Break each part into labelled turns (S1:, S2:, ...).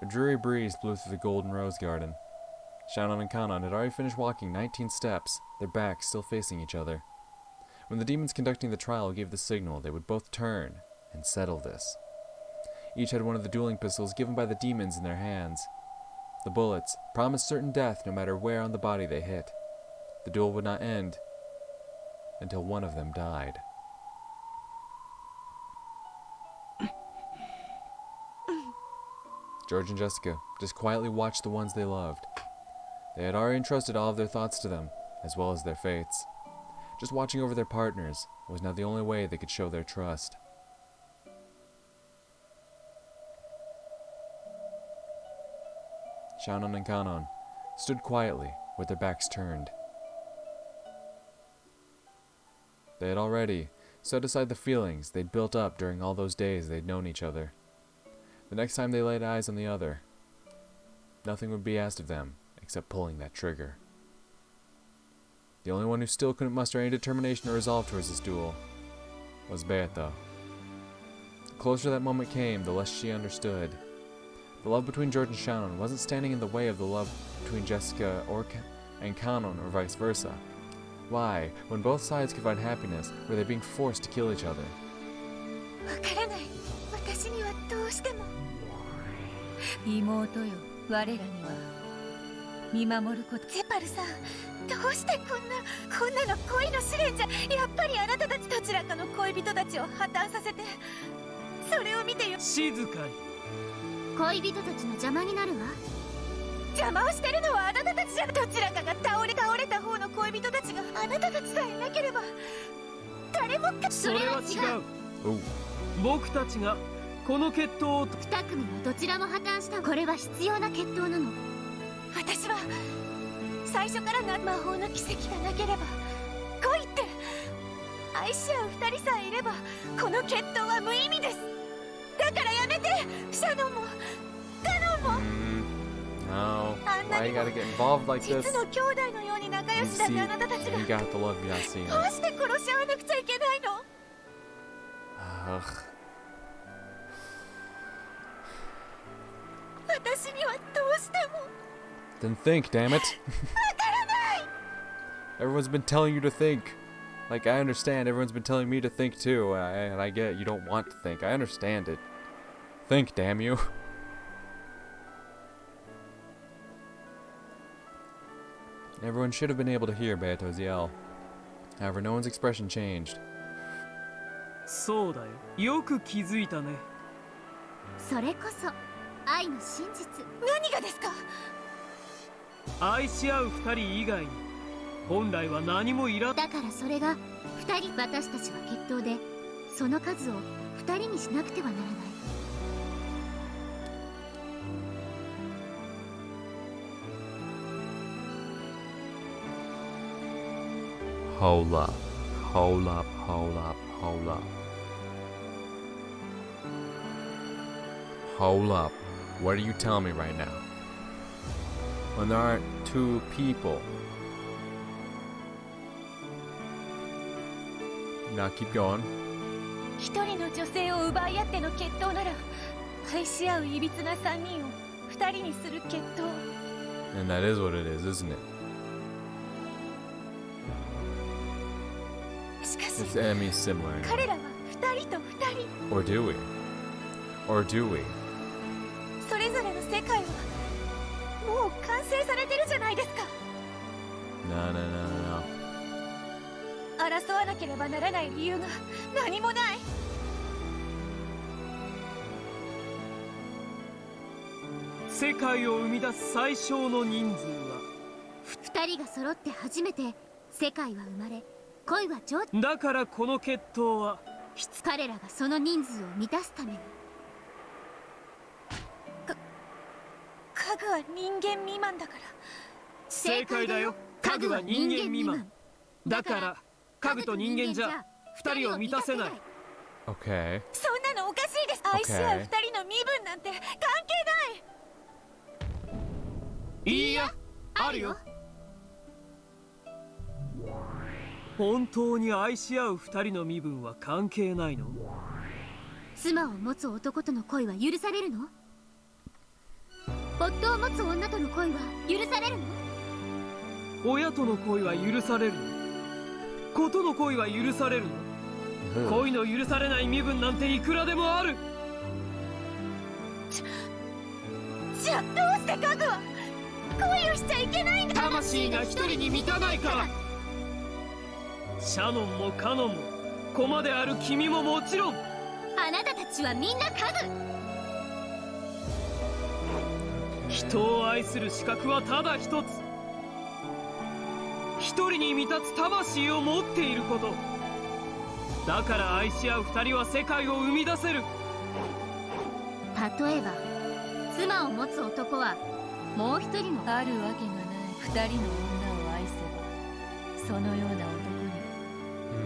S1: dreary breeze blew through the golden rose garden. Shannon and Kanon had already finished walking 19 steps, their backs still facing each other. When the demons conducting the trial gave the signal, they would both turn and settle this. Each had one of the dueling pistols given by the demons in their hands. The bullets promised certain death no matter where on the body they hit. The duel would not end until one of them died. George and Jessica just quietly watched the ones they loved. They had already entrusted all of their thoughts to them, as well as their fates. Just watching over their partners was now the only way they could show their trust. Shannon and Kanon stood quietly with their backs turned. They had already set aside the feelings they'd built up during all those days they'd known each other. The next time they laid eyes on the other, nothing would be asked of them except pulling that trigger. The only one who still couldn't muster any determination or resolve towards this duel was Beata. The closer that moment came, the less she understood. The love between George and Shannon wasn't standing in the way of the love between Jessica and Kanon, or vice versa. Why, when both sides could find happiness, were they being forced to kill each other?
S2: わからない。私にはどうしても。妹よ、我らには見守ること。ゼパルさん、どうしてこんなの恋の試練じゃ。やっぱりあなたたちどちらかの恋人たちを破綻させて、それを見てよ。
S3: 静かに。
S4: 恋人たちの邪魔になるわ。
S2: 邪魔をしてるのはあなたたちじゃ。どちらかが倒れた方の恋人たちがあなたたちさえなければ誰も。
S3: それは違う。僕たちがこの決闘を。
S4: 2組はどちらも破綻した。これは必要な決闘なの。
S2: 私は最初から魔法の奇跡がなければ、恋って愛し合う2人さえいればこの決闘は無意味です。だからやめて。シャノンもカノンも。
S1: No, why you gotta get involved like this?
S2: 実の兄弟のように仲良しだったあなたたちが
S1: You got the love you're not seeing.
S2: どうして殺し合わなくちゃいけないの。私にはどうしても。
S1: Then think, damn it.
S2: わからない。
S1: Everyone's been telling you to think. Like, I understand everyone's been telling me to think too, and I get you don't want to think. I understand it. Think, damn you. Everyone should have been able to hear Beato's yell. However, no one's expression changed.
S3: そうだよ。よく気づいたね。
S4: それこそ愛の真実。
S2: 何がですか。
S3: 愛し合う2人以外に本来は何もいら。
S4: だからそれが2人。私たちは決闘でその数を2人にしなくてはならない。
S1: Hold up. Hold up, hold up, hold up. Hold up. What are you telling me right now? When there aren't two people. Now keep going.
S2: 一人の女性を奪い合っての決闘なら、愛し合ういびつな3人を2人にする決闘。
S1: And that is what it is, isn't it?
S2: しかし、
S1: It's enemy similar.
S2: 彼らは2人と2人。
S1: Or do we? Or do we?
S2: それぞれの世界はもう完成されてるじゃないですか。
S1: No, no, no, no, no.
S2: 争わなければならない理由が何もない。
S3: 世界を生み出す最小の人数は
S4: 2人が揃って初めて世界は生まれ、恋は成就。
S3: だからこの決闘は
S4: 彼らがその人数を満たすために。
S2: 家具は人間未満だから。
S3: 正解だよ。家具は人間未満だから家具と人間じゃ2人を満たせない。
S1: Okay.
S2: そんなのおかしいです。愛し合う2人の身分なんて関係ない。
S3: いいや、あるよ。本当に愛し合う2人の身分は関係ないの？
S4: 妻を持つ男との恋は許されるの？夫を持つ女との恋は許されるの？
S3: 親との恋は許されるの？子との恋は許されるの？恋の許されない身分なんていくらでもある。
S2: じゃあどうして家具は恋をしちゃいけないんだ。
S3: 魂が一人に満たないから。シャノンもカノンも駒である君ももちろん。
S4: あなたたちはみんな家具。
S3: 人を愛する資格はただ一つ。一人に満たつ魂を持っていること。だから愛し合う二人は世界を生み出せる。
S4: 例えば妻を持つ男はもう一人の
S2: あるわけがない二人の女を愛せば、そのような男に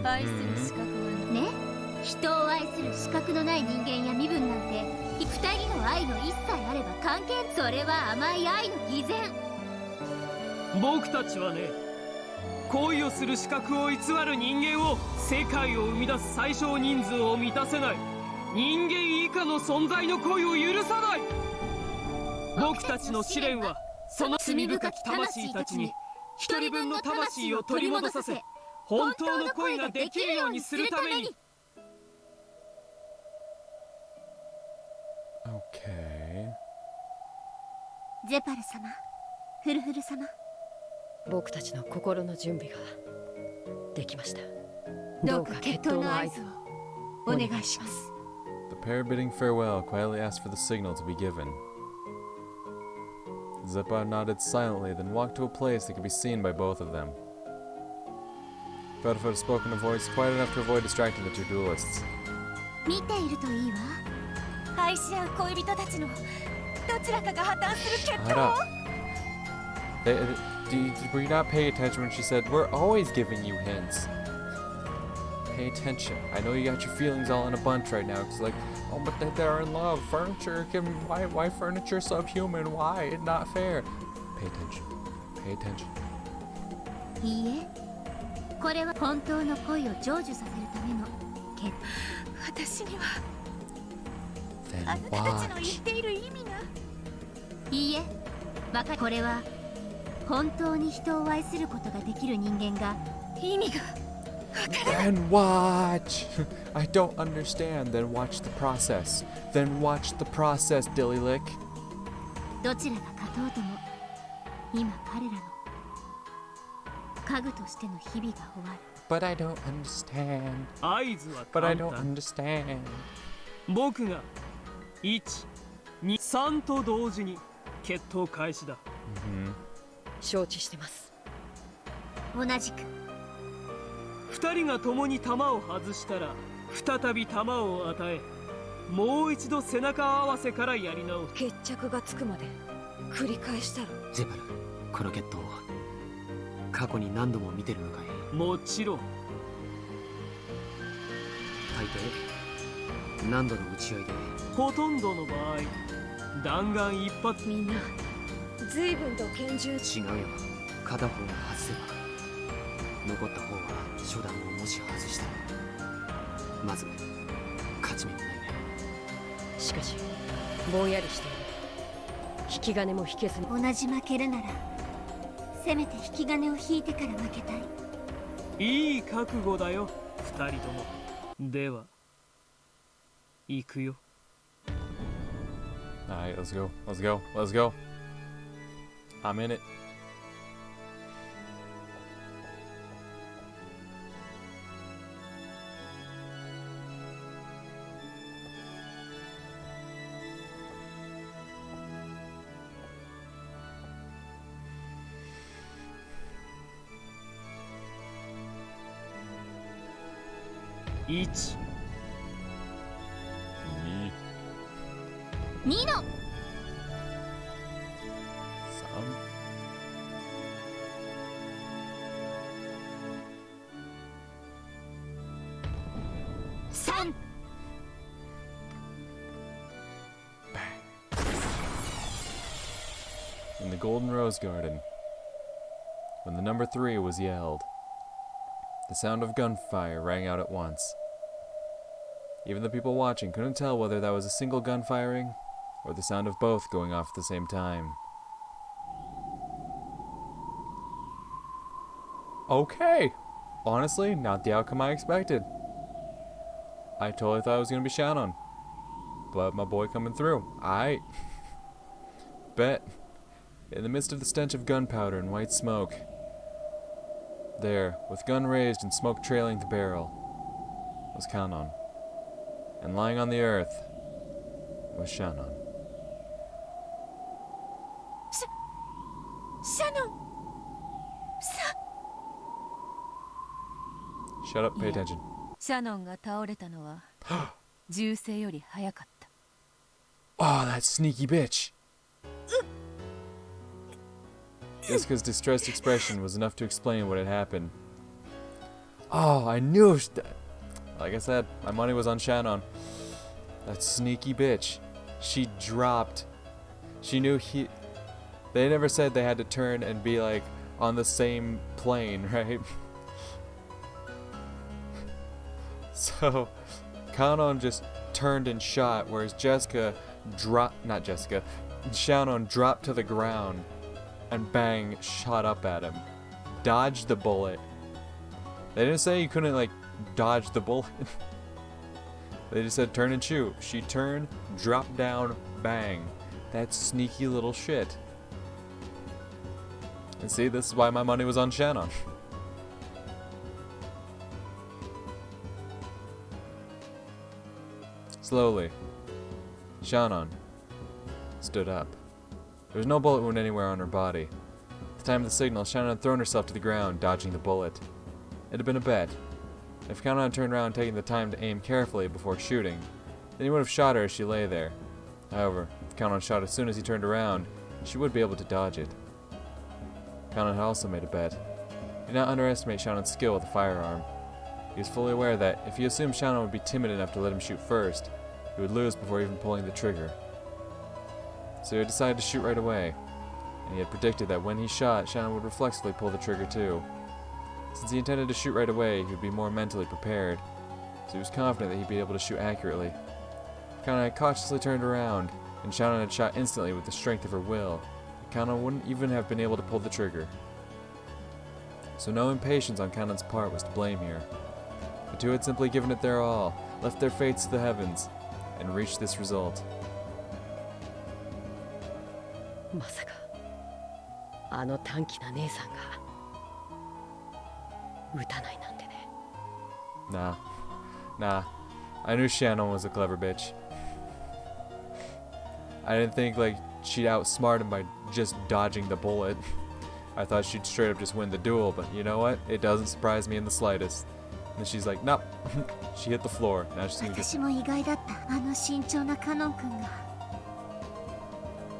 S2: 愛する資格はない。
S4: ね。人を愛する資格のない人間や身分なんて二人の愛の一切あれば関係。それは甘い愛の偽善。
S3: 僕たちはね、恋をする資格を偽る人間を、世界を生み出す最小人数を満たせない人間以下の存在の恋を許さない。僕たちの試練はその罪深き魂たちに一人分の魂を取り戻させ、本当の恋ができるようにするために。
S1: Okay.
S4: ゼパル様、フルフル様、
S5: 僕たちの心の準備ができました。
S4: どうか決闘の合図をお願いします。
S1: The pair bidding farewell quietly asked for the signal to be given. Zeppa nodded silently, then walked to a place that could be seen by both of them. Proudfoot spoke in a voice quiet enough to avoid distracting the two duelists.
S4: 見ているといいわ。
S2: 愛し合う恋人たちのどちらかが破綻する決
S1: Shut
S2: 闘
S1: up. Were you not paying attention when she said, "We're always giving you hints"? Pay attention. I know you got your feelings all in a bunch right now. Cause like, oh, but they're in love. Furniture can. Why furniture subhuman? Why? It's not fair. Pay attention. Pay attention.
S4: いいえ、これは本当の恋を成就させるための決。
S2: 私には
S1: Then
S2: あなたたちの言っ
S1: watch.
S2: ている意味が。
S4: いいえ、これは本当に人を愛することができる人間が
S2: 意味が
S1: Then watch. I don't understand. Then watch the process. Then watch the process, Dillylick.
S4: どちらが勝とうとも今彼らの家具としての日々が終わる。
S1: But I don't understand.
S3: 合図は
S1: But I
S3: 簡
S1: don't
S3: 単。
S1: understand.
S3: 僕が1、2、3と同時に決闘開始だ。
S5: 承知してます。
S4: 同じく。
S3: 二人が共に弾を外したら再び弾を与え、もう一度背中合わせからやり直す。
S5: 決着がつくまで繰り返したら。
S6: ゼパル、この決闘を過去に何度も見てるのかい？
S3: もちろん。
S6: 大抵何度の打ち合いで？
S3: ほとんどの場合弾丸一発。
S5: みんな随分と拳銃。
S6: 違うよ。片方が外せば残った方は初段をもし外したらまず勝ち目もないね。
S5: しかしぼんやりしている。引き金も引けずに。
S4: 同じ負けるならせめて引き金を引いてから負けたい。
S3: いい覚悟だよ二人とも。では行くよ。
S1: Alright, let's go. Let's go. Let's go. I'm in it.1、
S4: ニノ、
S1: Some.
S4: 3。
S1: In the Golden Rose Garden, when the number 3 was yelled, the sound of gunfire rang out at once. Even the people watching couldn't tell whether that was a single gun firing or the sound of both going off at the same time. Okay. Honestly, not the outcome I expected. I totally thought it was going to be Shannon. But my boy coming through. I bet. In the midst of the stench of gunpowder and white smoke, there, with gun raised and smoke trailing the barrel, was Kanon. And lying on the earth was Shannon.
S2: Shannon!
S1: Shut up, pay attention.
S2: シャノンが倒れたのは銃声より早かった。
S1: Oh, that sneaky bitch! Jessica's distressed expression was enough to explain what had happened. Oh, I knew. Like I said, my money was on Shannon. That sneaky bitch. She dropped. She knew he. They never said they had to turn and be like on the same plane, right? So, Kanon just turned and shot, whereas Jessica dropped. Not Jessica. Shannon dropped to the ground and bang, shot up at him. Dodged the bullet. They didn't say you couldn't, like, dodge the bullet. They just said turn and shoot. She turned, dropped down, bang. That sneaky little shit. And see, this is why my money was on Shannon. Slowly, Shannon stood up. There was no bullet wound anywhere on her body. At the time of the signal, Shannon had thrown herself to the ground, dodging the bullet. It had been a bet. If Kanon had turned around, taking the time to aim carefully before shooting, then he would have shot her as she lay there. However, if Kanon shot as soon as he turned around, she would be able to dodge it. Kanon had also made a bet. He did not underestimate Shannon's skill with a firearm. He was fully aware that if he assumed Shannon would be timid enough to let him shoot first, he would lose before even pulling the trigger. So he had decided to shoot right away, and he had predicted that when he shot, Shannon would reflexively pull the trigger too. Since he intended to shoot right away, he would be more mentally prepared, so he was confident that he'd be able to shoot accurately. Kanon had cautiously turned around, and Shannon had shot instantly with the strength of her will, and Kanon wouldn't even have been able to pull the trigger. So no impatience on Kanon's part was to blame here. The two had simply given it their all, left their fates to the heavens, and reached this result.
S5: まさかあの短気な姉さんが撃たないなんてね。
S1: Nah. I knew Shannon was a clever bitch. I didn't think like she'd outsmart him by just dodging the bullet. I thought she'd straight up just win the duel, but you know what? It doesn't surprise me in the slightest. And she's like, nope. She hit the floor. Now she's gonna get...
S4: 私も意外だった。あの慎重なカノン君が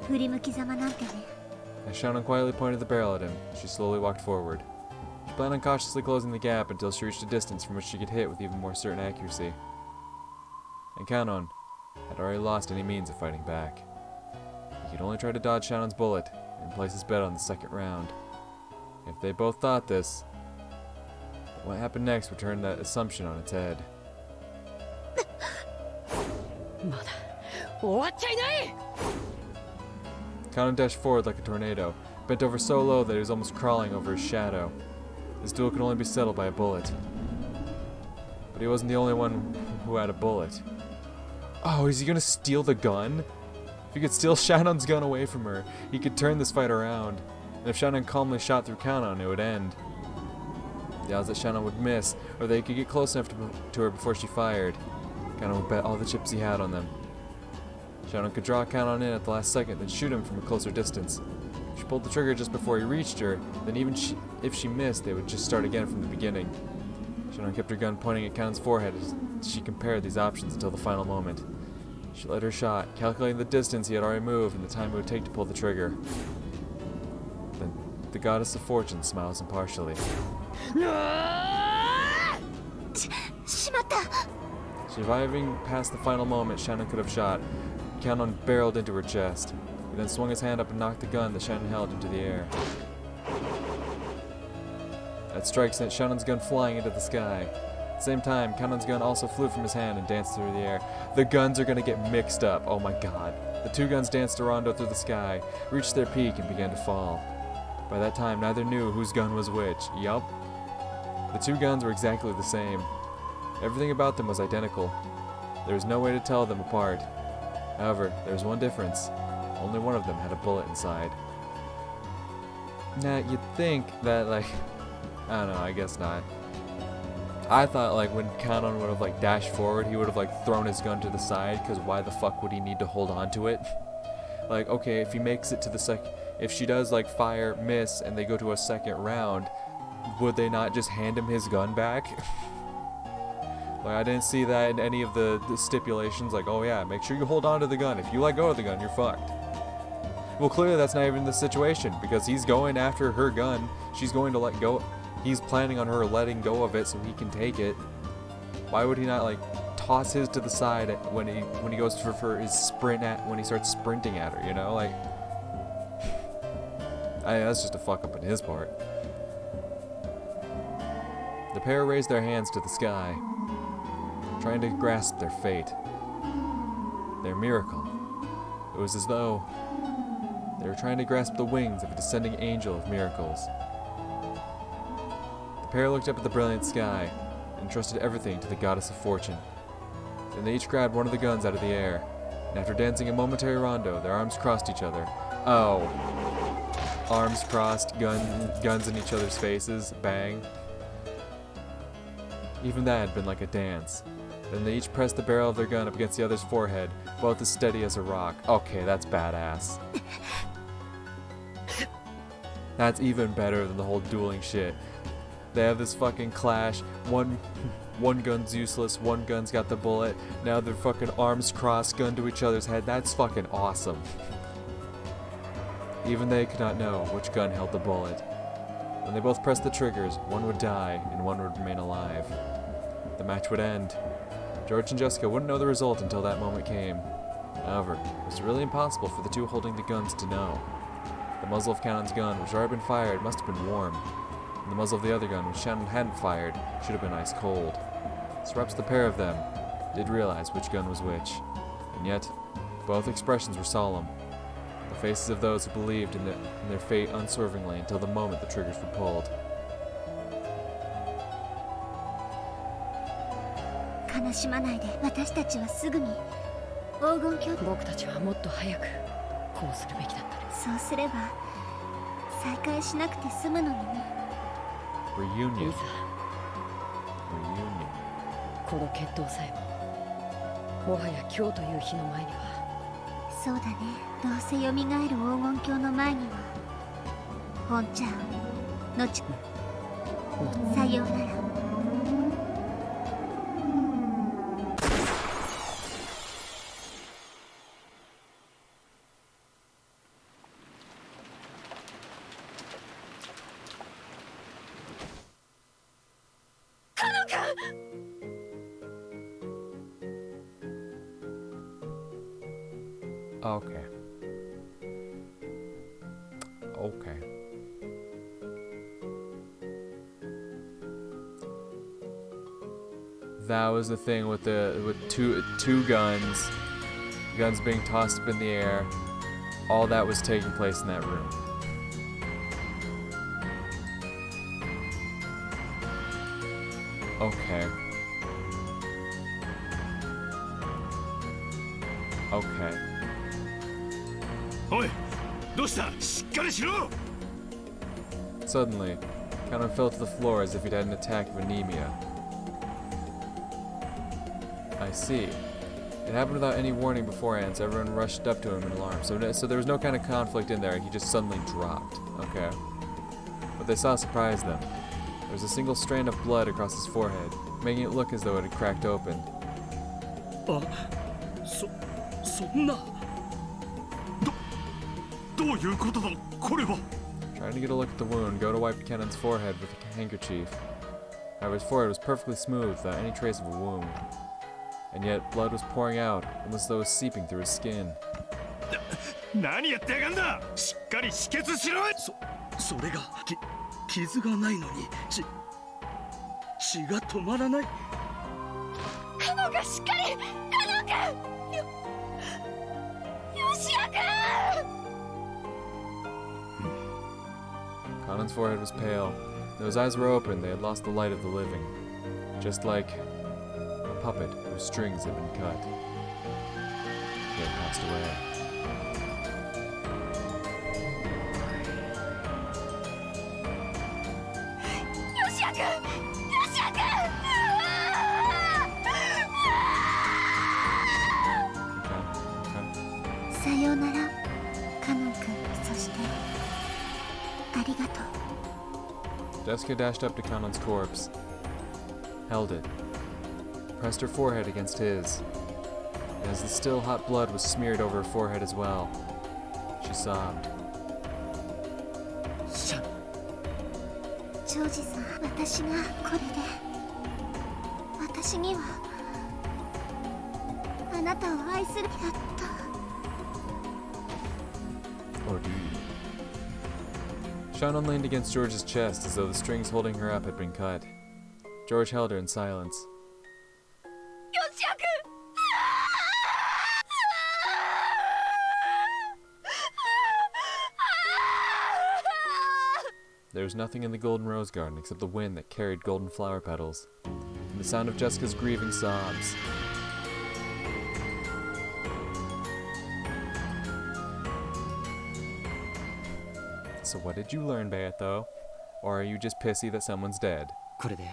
S4: 振り向きざまなんてね。
S1: As Shannon quietly pointed the barrel at him, she slowly walked forward. She planned on cautiously closing the gap until she reached a distance from which she could hit with even more certain accuracy. And Kanon had already lost any means of fighting back. He could only try to dodge Shannon's bullet and place his bet on the second round. If they both thought this, what happened next would turn that assumption on its head.
S5: まだ終わっちゃいない。
S1: Kanon dashed forward like a tornado, bent over so low that he was almost crawling over his shadow. This duel could only be settled by a bullet. But he wasn't the only one who had a bullet. Oh, is he gonna steal the gun? If he could steal Shannon's gun away from her, he could turn this fight around. And if Shannon calmly shot through Kanon, it would end. The odds that Shannon would miss, or that he could get close enough to her before she fired, Kanon would bet all the chips he had on them. Shannon could draw Kanon in at the last second, then shoot him from a closer distance. If she pulled the trigger just before he reached her, then even if she missed, they would just start again from the beginning. Shannon kept her gun pointing at Kanon's forehead as she compared these options until the final moment. She led her shot, calculating the distance he had already moved and the time it would take to pull the trigger. Then the goddess of fortune smiles impartially.
S2: しまった。
S1: Surviving past the final moment Shannon could have shot, Kanon barreled into her chest. He then swung his hand up and knocked the gun that Shannon held into the air. That strike sent Shannon's gun flying into the sky. At the same time, Kanon's gun also flew from his hand and danced through the air. The guns are gonna get mixed up. Oh my god. The two guns danced a rondo through the sky, reached their peak, and began to fall. By that time, neither knew whose gun was which. Yup. The two guns were exactly the same. Everything about them was identical. There was no way to tell them apart. However, there was one difference. Only one of them had a bullet inside. Now, you'd think that, like, I don't know, I guess not. I thought, like, when Kanon would have, like, dashed forward, he would have, like, thrown his gun to the side, because why the fuck would he need to hold on to it? Like, okay, if he makes it to the if she does, like, fire, miss, and they go to a second round, would they not just hand him his gun back? Like, I didn't see that in any of the stipulations, like, oh yeah, make sure you hold on to the gun. If you let go of the gun, you're fucked. Well, clearly that's not even the situation, because he's going after her gun. She's going to let go. He's planning on her letting go of it so he can take it. Why would he not, like, toss his to the side when he goes for his sprint when he starts sprinting at her, you know? Like, that's just a fuck up on his part. The pair raised their hands to the sky, trying to grasp their fate, their miracle. It was as though they were trying to grasp the wings of a descending angel of miracles. The pair looked up at the brilliant sky and trusted everything to the goddess of fortune. Then they each grabbed one of the guns out of the air, and after dancing a momentary rondo, their arms crossed each other. Oh. Arms crossed, guns in each other's faces, bang. Even that had been like a dance. Then they each pressed the barrel of their gun up against the other's forehead, both as steady as a rock. Okay, that's badass. That's even better than the whole dueling shit. They have this fucking clash. One gun's useless, one gun's got the bullet. Now they're fucking arms crossed, gun to each other's head. That's fucking awesome. Even they could not know which gun held the bullet. When they both pressed the triggers, one would die and one would remain alive. The match would end. George and Jessica wouldn't know the result until that moment came. However, it was really impossible for the two holding the guns to know. The muzzle of Cannon's gun, which had already been fired, must have been warm, and the muzzle of the other gun, which Shannon hadn't fired, should have been ice cold. So perhaps the pair of them did realize which gun was which, and yet both expressions were solemn. The faces of those who believed in their fate unswervingly until the moment the triggers were pulled.
S4: 悲しまないで、私たちはすぐに黄金鏡。
S5: 僕たちはもっと早くこうするべきだったね。
S4: そうすれば再会しなくて済むのにね。
S1: Reunion.
S5: いざ
S1: Reunion.
S5: この決闘さえも、もはや今日という日の前には。
S4: そうだね。どうせ蘇る黄金鏡の前には、本ちゃん、のち、さようなら。
S1: Okay. Okay. That was the thing with two guns being tossed up in the air. All that was taking place in that room. Okay. Okay.
S7: おい、どうした？しっかりしろ！
S1: Suddenly, Cannon fell to the floor as if he'd had an attack of anemia. I see. It happened without any warning beforehand, so everyone rushed up to him in alarm. So there was no kind of conflict in there, he just suddenly dropped. Okay. What they saw surprised them. There was a single strand of blood across his forehead, making it look as though it had cracked open.
S7: あ、そんな。どういうことだ？これは。
S1: Trying to get a look at the wound, Goto wiped Cannon's forehead with a handkerchief. However, his forehead was perfectly smooth, without any trace of a wound. And yet, blood was pouring out, almost as though it was seeping through his skin.
S7: 何やってやがんだ！しっかり止血しろ！それが傷がないのに血が止まらない。
S2: カノがしっかり！カノが！よし！
S1: Kanan's forehead was pale. Though his eyes were open, they had lost the light of the living. Just like a puppet whose strings had been cut. He had passed away. Okay.
S4: さようならカノン君、そしてありがとう。
S1: Jessica dashed up to Kanan's corpse, held it, pressed her forehead against his, and as the still hot blood was smeared over her forehead as well, she sobbed.
S6: シャン。
S4: ジョージさん、私がこれで私にはあなたを愛するやった。
S1: Or do you? Shannon leaned against George's chest as though the strings holding her up had been cut. George held her in silence. There was nothing in the golden rose garden except the wind that carried golden flower petals, and the sound of Jessica's grieving sobs. So what did you learn, Beato? Or are you just pissy that someone's dead?
S6: これで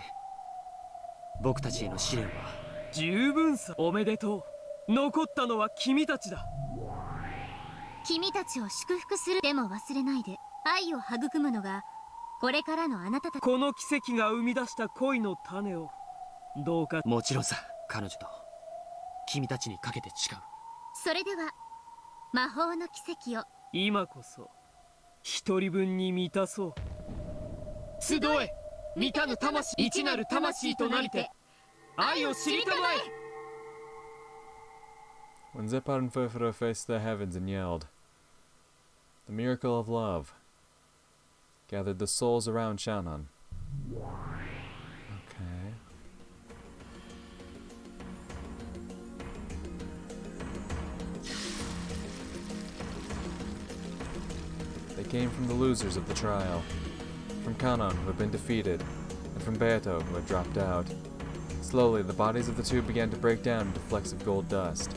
S6: 僕たちへの試練は
S3: 十分さ。おめでとう。残ったのは君たちだ。
S4: 君たちを祝福する。でも忘れないで、愛を育むのがこれからのあなたたち。
S3: この奇跡が生み出した恋の種をどうか。
S6: もちろんさ、彼女と君たちにかけて誓う。
S4: それでは魔法の奇跡を
S3: 今こそ一人分に満たそう。集え、満たぬ魂、一なる魂となりて愛を知りたまえ。
S1: When Zeppar and Furfura faced the heavens and yelled, the miracle of love gathered the souls around Shannon. Okay. They came from the losers of the trial, from Kanon, who had been defeated, and from Beato, who had dropped out. Slowly, the bodies of the two began to break down into flecks of gold dust.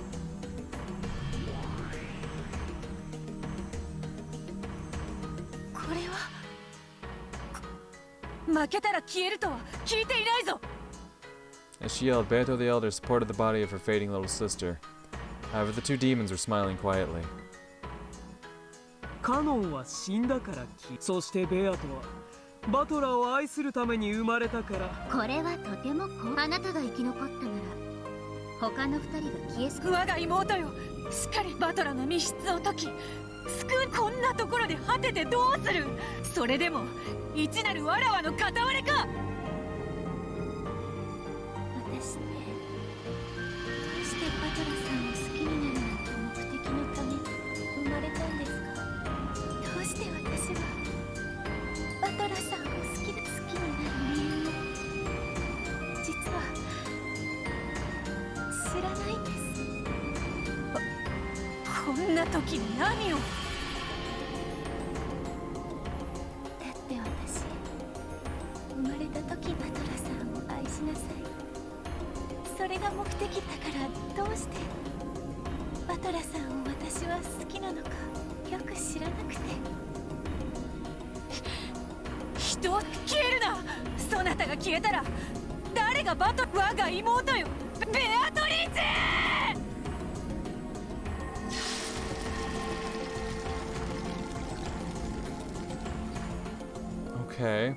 S2: 負けたら消えるとは聞いていないぞ。
S1: As she yelled, Beato the Elder supported the body of her fading little sister. However, the two demons were smiling quietly.
S3: カノンは死んだからそしてベアトはバトラーを愛するために生まれたから。
S4: これはとてもあなたが生き残ったなら他の二人が消えす。
S2: 我が妹よ、しっかりバトラーの密室を解き救う。こんなところで果ててどうする。それでも一なるわらわの片割れか。
S4: 私ね、どうしてバトラさんを好きになるなんて目的のために生まれたんですか。どうして私はバトラさんを好きになる理由を実は知らないんです。
S2: こんな時に何を。
S4: だって私生まれた時バトラさんを愛しなさい。それが目的だからどうしてバトラさんを私は好きなのかよく知らなくて。
S2: 人を消えるな。そなたが消えたら誰がバト我が妹よ、ベアトリーチェ。
S1: Okay.